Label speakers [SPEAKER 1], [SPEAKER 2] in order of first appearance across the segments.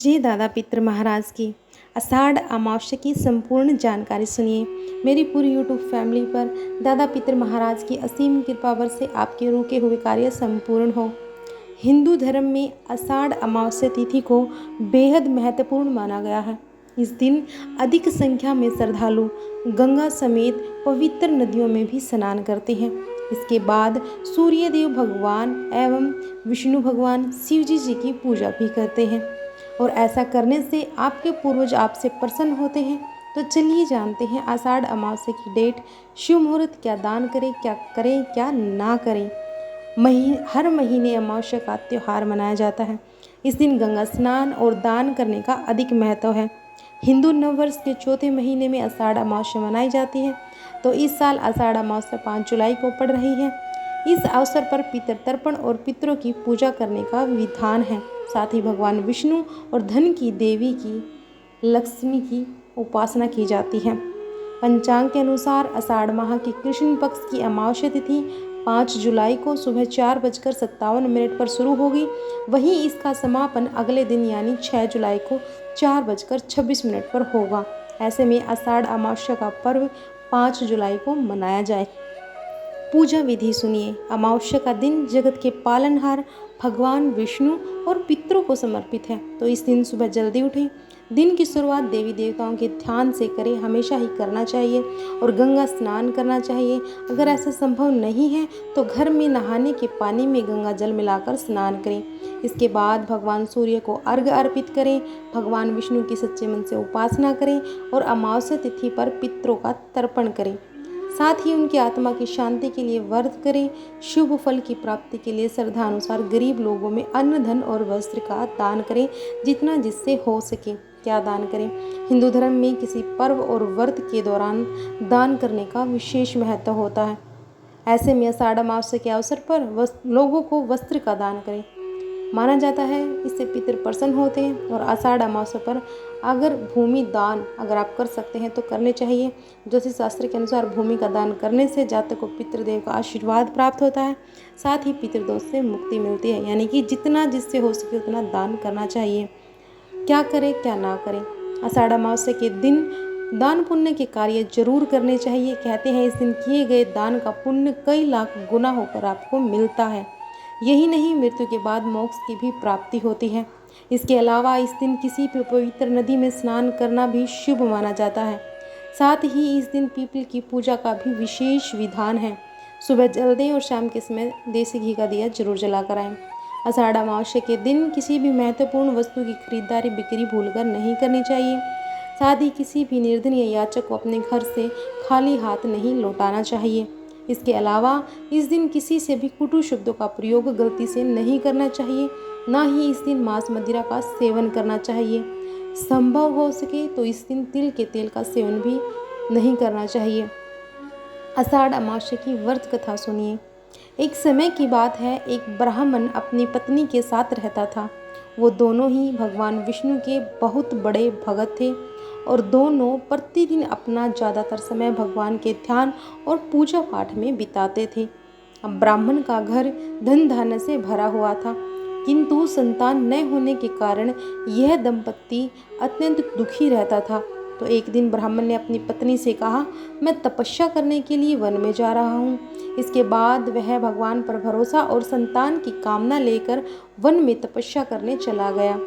[SPEAKER 1] जी दादा पितर महाराज की आषाढ़ अमावस्या की संपूर्ण जानकारी सुनिए। मेरी पूरी यूट्यूब फैमिली पर दादा पितर महाराज की असीम कृपा से आपके रुके हुए कार्य संपूर्ण हो। हिंदू धर्म में आषाढ़ अमावस्या तिथि को बेहद महत्वपूर्ण माना गया है। इस दिन अधिक संख्या में श्रद्धालु गंगा समेत पवित्र नदियों में भी स्नान करते हैं। इसके बाद सूर्यदेव भगवान एवं विष्णु भगवान शिव जी की पूजा भी करते हैं और ऐसा करने से आपके पूर्वज आपसे प्रसन्न होते हैं। तो चलिए जानते हैं आषाढ़ अमावस्या की डेट, शुभ मुहूर्त, क्या दान करें क्या ना करें। हर महीने अमावस्या का त्यौहार मनाया जाता है। इस दिन गंगा स्नान और दान करने का अधिक महत्व है। हिंदू नववर्ष के चौथे महीने में आषाढ़ अमावस्या मनाई जाती है। तो इस साल आषाढ़ अमावस्या 5 जुलाई को पड़ रही है। इस अवसर पर पितृ तर्पण और पितरों की पूजा करने का विधान है। साथ ही भगवान विष्णु और धन की देवी की लक्ष्मी की उपासना की जाती है। पंचांग के अनुसार आषाढ़ माह की कृष्ण पक्ष की अमावस्या तिथि 5 जुलाई को सुबह 4:57 पर शुरू होगी। वहीं इसका समापन अगले दिन यानी 6 जुलाई को 4:26 पर होगा। ऐसे में आषाढ़ अमावस्या का पर्व 5 जुलाई को मनाया जाए। पूजा विधि सुनिए। अमावस्या का दिन जगत के पालनहार भगवान विष्णु और पितरों को समर्पित है। तो इस दिन सुबह जल्दी उठें। दिन की शुरुआत देवी देवताओं के ध्यान से करें, हमेशा ही करना चाहिए। और गंगा स्नान करना चाहिए। अगर ऐसा संभव नहीं है तो घर में नहाने के पानी में गंगा जल मिलाकर स्नान करें। इसके बाद भगवान सूर्य को अर्घ्य अर्पित करें। भगवान विष्णु की सच्चे मन से उपासना करें और अमावस्या तिथि पर पितरों का तर्पण करें। साथ ही उनकी आत्मा की शांति के लिए व्रत करें। शुभ फल की प्राप्ति के लिए श्रद्धा अनुसार गरीब लोगों में अन्न, धन और वस्त्र का दान करें, जितना जिससे हो सके। क्या दान करें? हिंदू धर्म में किसी पर्व और व्रत के दौरान दान करने का विशेष महत्व होता है। ऐसे में आषाढ़ अमावस्या के अवसर पर लोगों को वस्त्र का दान करें। माना जाता है इससे पितृ प्रसन्न होते हैं। और आषाढ़ अमावस्या पर अगर भूमि दान अगर आप कर सकते हैं तो करने चाहिए। ज्योतिष शास्त्र के अनुसार भूमि का दान करने से जातक को पितृदेव का आशीर्वाद प्राप्त होता है। साथ ही पितृदोष से मुक्ति मिलती है। यानी कि जितना जिससे हो सके उतना दान करना चाहिए। क्या करें क्या ना करें? आषाढ़ अमावस्या के दिन दान पुण्य के कार्य जरूर करने चाहिए। कहते हैं इस दिन किए गए दान का पुण्य कई लाख गुना होकर आपको मिलता है। यही नहीं, मृत्यु के बाद मोक्ष की भी प्राप्ति होती है। इसके अलावा इस दिन किसी भी पवित्र नदी में स्नान करना भी शुभ माना जाता है। साथ ही इस दिन पीपल की पूजा का भी विशेष विधान है। सुबह जल्दी और शाम के समय देसी घी का दिया जरूर जलाकर आएं। आषाढ़ अमावस्या के दिन किसी भी महत्वपूर्ण वस्तु की खरीदारी बिक्री भूलकर नहीं करनी चाहिए। साथ ही किसी भी निर्धन या याचक को अपने घर से खाली हाथ नहीं लौटाना चाहिए। इसके अलावा इस दिन किसी से भी कुटु शब्दों का प्रयोग गलती से नहीं करना चाहिए। ना ही इस दिन मांस मदिरा का सेवन करना चाहिए। संभव हो सके तो इस दिन तिल के तेल का सेवन भी नहीं करना चाहिए। आषाढ़ अमावस्या की व्रत कथा सुनिए। एक समय की बात है, एक ब्राह्मण अपनी पत्नी के साथ रहता था। वो दोनों ही भगवान विष्णु के बहुत बड़े भगत थे और दोनों प्रतिदिन अपना ज़्यादातर समय भगवान के ध्यान और पूजा पाठ में बिताते थे। अब ब्राह्मण का घर धन धान्य से भरा हुआ था, किंतु संतान न होने के कारण यह दंपत्ति अत्यंत दुखी रहता था। तो एक दिन ब्राह्मण ने अपनी पत्नी से कहा, मैं तपस्या करने के लिए वन में जा रहा हूँ। इसके बाद वह भगवान पर भरोसा और संतान की कामना लेकर वन में तपस्या करने चला गया।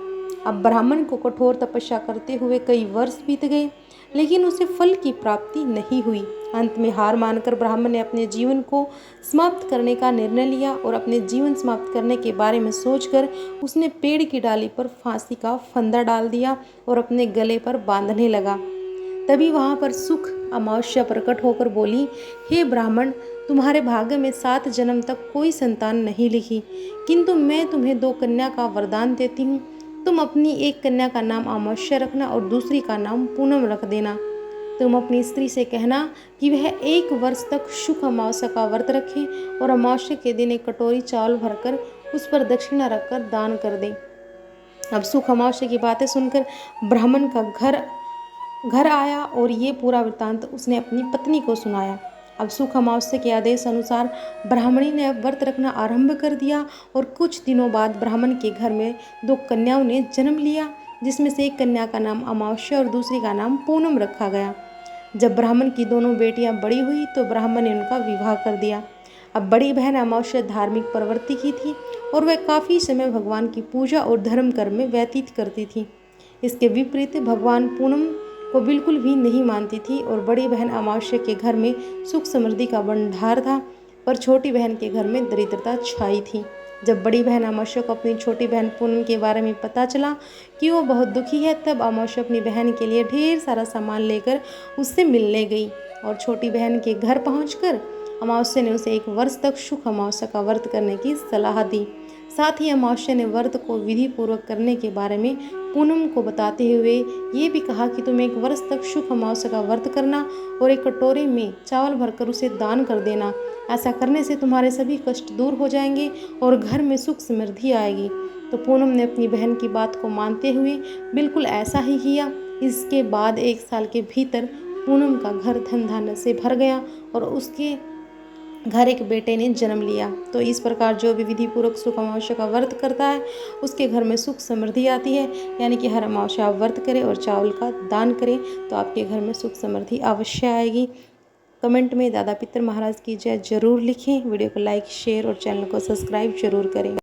[SPEAKER 1] अब ब्राह्मण को कठोर तपस्या करते हुए कई वर्ष बीत गए, लेकिन उसे फल की प्राप्ति नहीं हुई। अंत में हार मानकर ब्राह्मण ने अपने जीवन को समाप्त करने का निर्णय लिया और अपने जीवन समाप्त करने के बारे में सोचकर उसने पेड़ की डाली पर फांसी का फंदा डाल दिया और अपने गले पर बांधने लगा। तभी वहाँ पर सुख अमावस्या प्रकट होकर बोली, हे ब्राह्मण, तुम्हारे भाग्य में 7 जन्म तक कोई संतान नहीं लिखी, किंतु मैं तुम्हें 2 कन्या का वरदान देती हूँ। तुम अपनी एक कन्या का नाम अमावस्या रखना और दूसरी का नाम पूनम रख देना। तुम अपनी स्त्री से कहना कि वह 1 वर्ष तक शुक्ल अमावस्या का व्रत रखे और अमावस्या के दिन 1 कटोरी चावल भरकर उस पर दक्षिणा रखकर दान कर दे। अब सुख अमावस्या की बातें सुनकर ब्राह्मण का घर आया और ये पूरा वृत्तांत उसने अपनी पत्नी को सुनाया। अब सुख अमावस्या के आदेश अनुसार ब्राह्मणी ने व्रत रखना आरंभ कर दिया और कुछ दिनों बाद ब्राह्मण के घर में 2 कन्याओं ने जन्म लिया। जिसमें से एक कन्या का नाम अमावस्या और दूसरी का नाम पूनम रखा गया। जब ब्राह्मण की दोनों बेटियां बड़ी हुई तो ब्राह्मण ने उनका विवाह कर दिया। अब बड़ी बहन अमावस्या धार्मिक प्रवृत्ति की थी और वह काफ़ी समय भगवान की पूजा और धर्म कर्म में व्यतीत करती थी। इसके विपरीत भगवान पूनम को बिल्कुल भी नहीं मानती थी और बड़ी बहन अमावस्या के घर में सुख समृद्धि का भंडार था, पर छोटी बहन के घर में दरिद्रता छाई थी। जब बड़ी बहन अमावस्या को अपनी छोटी बहन पूनम के बारे में पता चला कि वो बहुत दुखी है, तब अमावस्या अपनी बहन के लिए ढेर सारा सामान लेकर उससे मिलने गई और छोटी बहन के घर पहुंचकर अमावस्या ने उसे 1 वर्ष तक सुख अमावस्या का व्रत करने की सलाह दी। साथ ही अमावस्या ने व्रत को विधि पूर्वक करने के बारे में पूनम को बताते हुए ये भी कहा कि तुम 1 वर्ष तक सुख अमावस्या का व्रत करना और एक कटोरे में चावल भरकर उसे दान कर देना। ऐसा करने से तुम्हारे सभी कष्ट दूर हो जाएंगे और घर में सुख समृद्धि आएगी। तो पूनम ने अपनी बहन की बात को मानते हुए बिल्कुल ऐसा ही किया। इसके बाद 1 साल के भीतर पूनम का घर धन धान्य से भर गया और उसके घर एक बेटे ने जन्म लिया। तो इस प्रकार जो भी विधि पूर्वक सुख अमावस्या का व्रत करता है उसके घर में सुख समृद्धि आती है। यानी कि हर अमावस्या आप व्रत करें और चावल का दान करें तो आपके घर में सुख समृद्धि अवश्य आएगी। कमेंट में दादा पितर महाराज की जय जरूर लिखें। वीडियो को लाइक शेयर और चैनल को सब्सक्राइब जरूर करें।